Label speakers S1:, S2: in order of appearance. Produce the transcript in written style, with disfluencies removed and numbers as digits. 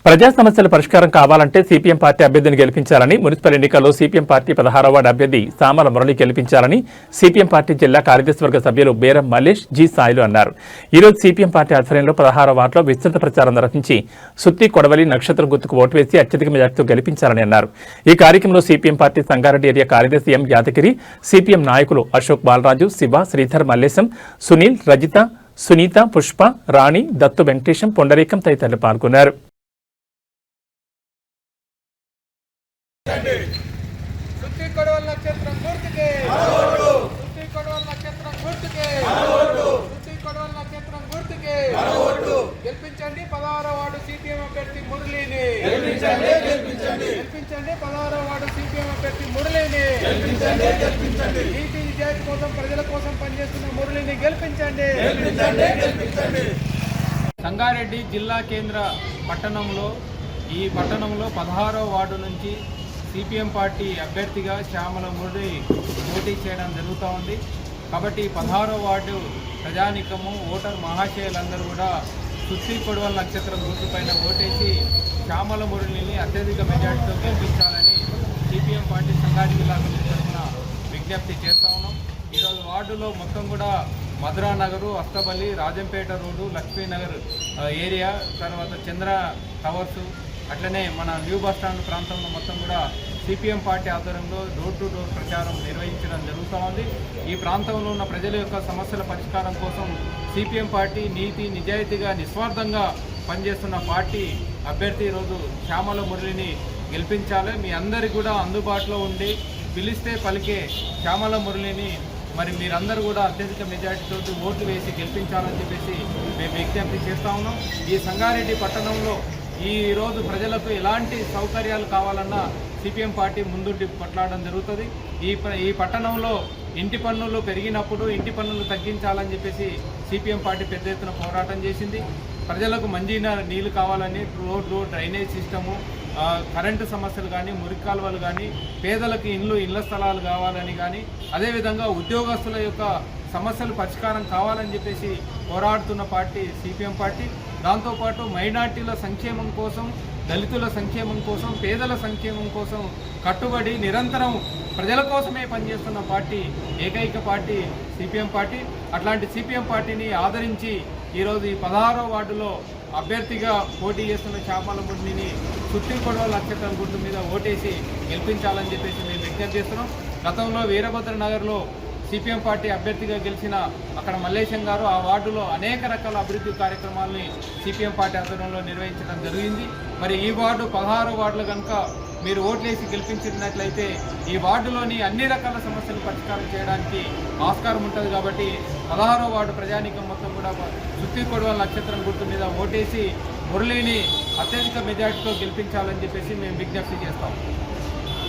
S1: ప్రజా సమస్యల పరిష్కారం కావాలంటే సిపిఎం పార్టీ అభ్యర్థిని గెలిపించాలని మున్సిపల్ ఎన్నికల్లో సిపిఎం పార్టీ 16వ వార్డు అభ్యర్థి సామల మురళి గెలిపించాలని సిపిఎం పార్టీ జిల్లా కార్యదర్శివర్గ సభ్యులు బేరం మల్లేష్ జి సాయిలు అన్నారు. ఈ రోజు సిపిఎం పార్టీ ఆధ్వర్యంలో 16వ వార్డులో విస్తృత ప్రచారం నిర్వహించి సుత్తి కొడవలి నక్షత్రం గుర్తుకు ఓటు వేసి అత్యధిక మెజార్టీతో గెలిపించాలని అన్నారు. ఈ కార్యక్రమంలో సిపిఎం పార్టీ సంగారెడ్డి ఏరియా కార్యదర్శి ఎం యాదగిరి, సిపిఎం నాయకులు అశోక్ బాలరాజు, శివ, శ్రీధర్, మల్లేశం, సునీల్, రజిత, సునీత, పుష్ప, రాణి, దత్తు, వెంకటేశం, పొండరీకం తదితరులు పాల్గొన్నారు.
S2: సుత్తి కొడవలి నక్షత్రం గుర్తుకే సుత్తి కొడవలి నక్షత్రం గుర్తుకే సుత్తి కొడవలి నక్షత్రం గుర్తుకే గెలిపించండి 16వ వార్డు సిపిఎం అభ్యర్థి మురళిని గెలిపించండి 16వ వార్డు సిపిఎం అభ్యర్థి మురళిని నీతి నిజాయితీ కోసం ప్రజల కోసం పనిచేస్తున్న మురళిని గెలిపించండి. సంగారెడ్డి జిల్లా కేంద్ర పట్టణంలో 16వ వార్డు నుంచి సిపిఎం పార్టీ అభ్యర్థిగా శ్యామల మురళి పోటీ చేయడం జరుగుతూ ఉంది. కాబట్టి 16వ వార్డు ప్రజానికము ఓటర్ మహాశయులందరూ కూడా సుత్తి కొడవలి నక్షత్రం గుర్తుపైన ఓటేసి శ్యామల మురళిని అత్యధిక మెజార్టీతో గెలిపించాలని సిపిఎం పార్టీ సంగారెడ్డి జిల్లా తరఫున విజ్ఞప్తి చేస్తూ ఉన్నాం. ఈరోజు వార్డులో మొత్తం కూడా మధురానగరు, అస్తబలి, రాజంపేట రోడ్డు, లక్ష్మీనగర్ ఏరియా, తర్వాత చంద్ర టవర్సు, అట్లనే మన న్యూ బస్టాండ్ ప్రాంతంలో మొత్తం కూడా సిపిఎం పార్టీ ఆధ్వర్యంలో డోర్ టు డోర్ ప్రచారం నిర్వహించడం జరుగుతూ ఉంది. ఈ ప్రాంతంలో ఉన్న ప్రజల యొక్క సమస్యల పరిష్కారం కోసం సిపిఎం పార్టీ నీతి నిజాయితీగా నిస్వార్థంగా పనిచేస్తున్న పార్టీ అభ్యర్థి ఈరోజు శ్యామల మురళిని గెలిపించాలి. మీ అందరికీ కూడా అందుబాటులో ఉండి పిలిస్తే పలికే శ్యామల మురళిని మరి మీరందరూ కూడా అత్యధిక మెజార్టీతో ఓట్లు వేసి గెలిపించాలని చెప్పేసి మేము విజ్ఞప్తి చేస్తూ ఉన్నాం. ఈ సంగారెడ్డి పట్టణంలో ఈరోజు ప్రజలకు ఎలాంటి సౌకర్యాలు కావాలన్నా సిపిఎం పార్టీ ముందుండి కొట్లాడడం జరుగుతుంది. ఈ పట్టణంలో ఇంటి పన్నులు పెరిగినప్పుడు ఇంటి పన్నులు తగ్గించాలని చెప్పేసి సిపిఎం పార్టీ పెద్ద ఎత్తున పోరాటం చేసింది. ప్రజలకు మంచి నీళ్లు కావాలని రోడ్లు, డ్రైనేజ్ సిస్టము, కరెంటు సమస్యలు కానీ, మురికి కాలువలు కానీ, పేదలకు ఇళ్ల స్థలాలు కావాలని కానీ, అదేవిధంగా ఉద్యోగస్తుల యొక్క సమస్యలు పరిష్కారం కావాలని చెప్పేసి పోరాడుతున్న పార్టీ సిపిఎం పార్టీ. దాంతోపాటు మైనార్టీల సంక్షేమం కోసం, దళితుల సంక్షేమం కోసం, పేదల సంక్షేమం కోసం కట్టుబడి నిరంతరం ప్రజల కోసమే పనిచేస్తున్న పార్టీ ఏకైక పార్టీ సిపిఎం పార్టీ. అట్లాంటి సిపిఎం పార్టీని ఆదరించి ఈరోజు ఈ 16వ వార్డులో అభ్యర్థిగా పోటీ చేస్తున్న శ్యామల మురళిని సుత్తి కొడవలి నక్షత్రం గుర్తు మీద ఓటేసి గెలిపించాలని చెప్పేసి మేము విజ్ఞప్తి చేస్తున్నాం. గతంలో వీరభద్ర నగర్లో సిపిఎం పార్టీ అభ్యర్థిగా గెలిచిన అక్కడ మల్లేశం గారు ఆ వార్డులో అనేక రకాల అభివృద్ధి కార్యక్రమాలని సిపిఎం పార్టీ ఆధ్వర్యంలో నిర్వహించడం జరిగింది. మరి ఈ వార్డు 16వ వార్డులో కనుక మీరు ఓట్లేసి గెలిపించినట్లయితే ఈ వార్డులోని అన్ని రకాల సమస్యలు పరిష్కారం చేయడానికి ఆస్కారం ఉంటుంది. కాబట్టి 16వ వార్డు ప్రజానీకం మొత్తం కూడా సుత్తి కొడవలి నక్షత్రం గుర్తు మీద ఓటేసి మురళిని అత్యధిక మెజార్టీతో గెలిపించాలని చెప్పేసి మేము విజ్ఞప్తి చేస్తాం.